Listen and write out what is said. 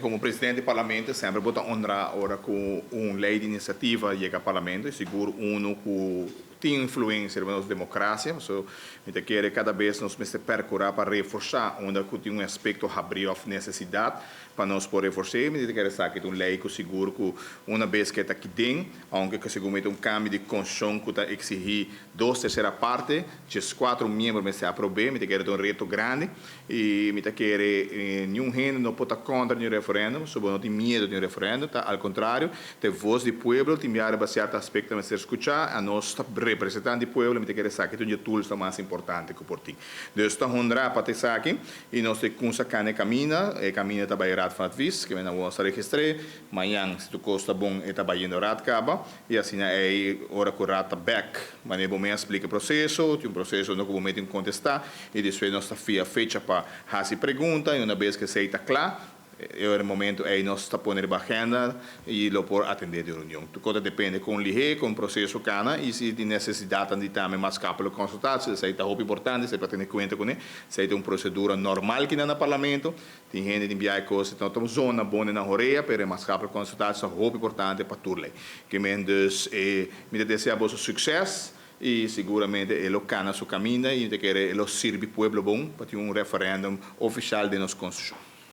Como presidente do parlamento, sempre vou honrar agora com lei de iniciativa chega ao parlamento e seguro que tem influência na nossa democracia. So, me quer cada vez nos percorrer para reforçar onde tem aspecto abrir of necessidade para nós poder reforçar. Me quer saber que lei que seguro que uma vez que está aqui dentro, aunque que seguramente cambio de constituição que está exigir 2/3 parte, os 4 membros me se aprovar, me quer reto grande e me quer nenhum gente não pode contra o referendo, sobre não tem medo de referendo, tá? Ao contrário, tem voz do povo, tem área baseada aspecto de ser escutar, a nós representante do povo, me quer saber que o tool está mais importante que por ti. Então, está honrado para te saber e nós temos que caminhar está bairado para vis, que nós vamos registrar, amanhã se tu costa bom está bairando rat caba e assim é hora que o rat back, mas eu vou me explicar o processo, tem processo no que vou meter em contestar e depois nós está fecha para fazer pergunta e uma vez que se está claro é o momento aí nós está pondo a agenda e lo por atender a reunião. Tudo depende com o LIHE, com o processo cana e se tem necessidade de também mais capelo consultar, se é muito importante, se para ter em conta com ele, se é uma procedura normal que no parlamento, tem gente de enviar coisas, então tem zona boa na roreia, para mais capelo consultar, isso é muito importante para tudo. Que me dus me desejo bom sucesso e seguramente ele cana seu caminho e ele quer ele servir o povo bom para ter referendo oficial de nossa constituição.